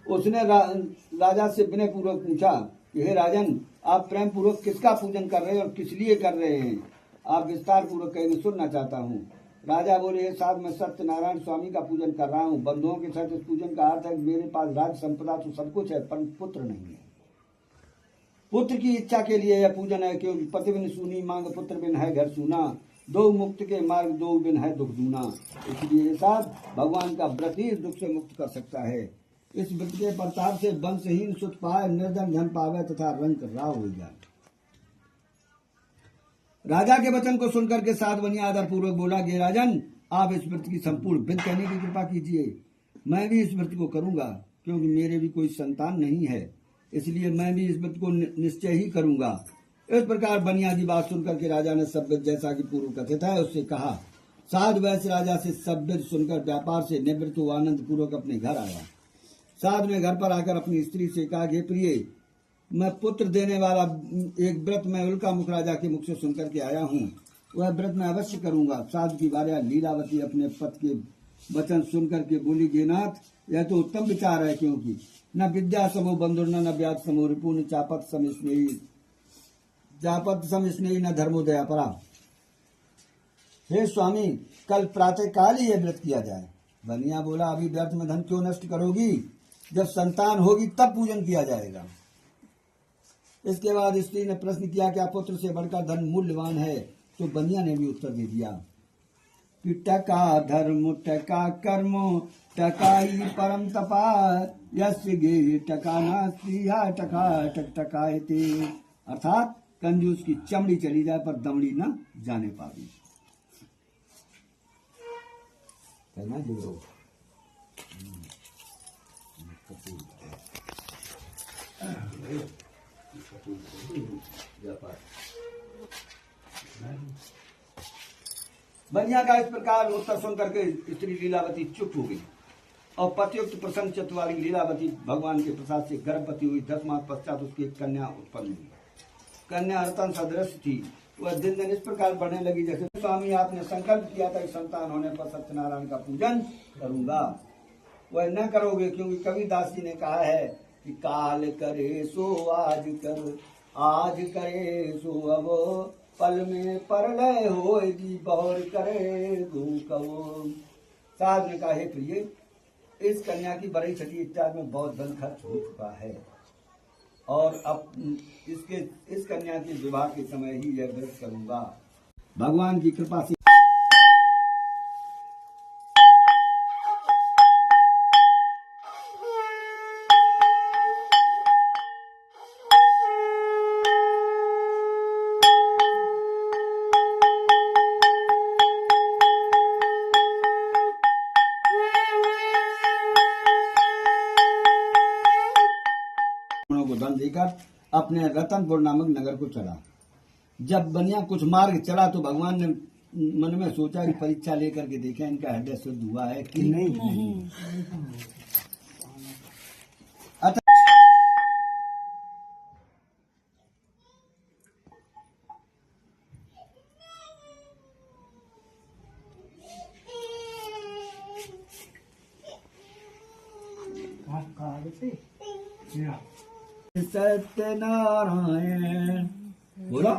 उसने राजा से विनय पूर्वक पूछा कि हे राजन, आप प्रेम पूर्वक किसका पूजन कर रहे हैं और किस लिए कर रहे हैं? आप विस्तार पूर्वक कहें, मैं सुनना चाहता हूँ। राजा बोले, हे साहब, मैं सत्यनारायण स्वामी का पूजन कर रहा हूँ। बंधुओं के साथ इस पूजन का अर्थ है कि मेरे पास राज संपदा तो सब कुछ है, पर पुत्र नहीं है। पुत्र की इच्छा के लिए यह पूजन है, क्योंकि पति बिन सूनी मांग पुत्र बिन है घर सूना, दो मुक्त के मार्ग दो बिन है दुख दूना। इसलिए साहब, भगवान का व्रत ही दुख से मुक्त कर सकता है। इस व्रत के प्रताप से वंशहीन सुत पाए, निर्धन धन पावे तथा रंक राव हो जाए। राजा के वचन को सुनकर के साध बनिया आदर पूर्वक बोला कि राजन, आप इस व्रत की संपूर्ण विध कहने की कृपा कीजिए। मैं भी इस व्रत को करूंगा, क्योंकि मेरे भी कोई संतान नहीं है, इसलिए मैं भी इस व्रत को निश्चय ही करूंगा। इस प्रकार बनिया की बात सुनकर के राजा ने सब जैसा कि पूर्व कथित है उससे कहा। साध वैश्य राजा से सब सुनकर व्यापार से निवृत्त हुआ आनंद पूर्वक अपने घर आया। साध ने घर पर आकर अपनी स्त्री से कहा, हे प्रिय, मैं पुत्र देने वाला एक व्रत मैं उल्का मुख राजा के मुख से सुनकर के आया हूँ। वह व्रत मैं अवश्य करूंगा। साधु की भार्या लीलावती अपने पति के वचन सुनकर के बोली, गेनाथ, यह तो उत्तम विचार है, क्योंकि न विद्या समो बंधुर न व्याध समो रिपु न चापत समिस्नेही न धर्मोदया परा। हे स्वामी, कल प्रातः काल ही यह व्रत किया जाए। बनिया बोला, अभी व्यर्थ में धन क्यों नष्ट करोगी? जब संतान होगी तब पूजन किया जाएगा। इसके बाद स्त्री ने प्रश्न किया, क्या पुत्र से बढ़कर धन मूल्यवान है? तो बनिया ने भी उत्तर दे दिया कि टका धर्म टका कर्म टका ही परम तपा, यस्य गे टका नास्ति टका टक टकायते। अर्थात कंजूस की चमड़ी चली जाए पर दमड़ी न जाने पावी। कहना जो बनिया का इस प्रकार उत्तर सुन करके स्त्री लीलावती चुप हो गई और पतियुक्त प्रसन्न चित्त वाली लीलावती भगवान के प्रसाद से गर्भवती हुई। 10 मास पश्चात उसकी एक कन्या उत्पन्न हुई। कन्या रतन सदृश थी। वह दिन दिन इस प्रकार बढ़ने लगी जैसे स्वामी आपने संकल्प किया था कि संतान होने पर सत्यनारायण का पूजन करूंगा। वह न करोगे, क्योंकि कबीरदास जी ने कहा है कि काल करे सो आज कर, आज करे सो अब, पल में परलय होएगी बहुर करे कहो। साध ने कहा, हे प्रिय, इस कन्या की बड़ी छठी इत्यादि में बहुत धन खर्च हो चुका है और अब इस कन्या के विवाह के समय ही यह व्रत करूंगा। भगवान की कृपा से को धन देकर अपने रतनपुर नामक नगर को चला। जब बनिया कुछ मार्ग चला तो भगवान ने मन में सोचा कि परीक्षा लेकर के देखें इनका हृदय शुद्ध हुआ है कि नहीं। सत्यनारायण बोला।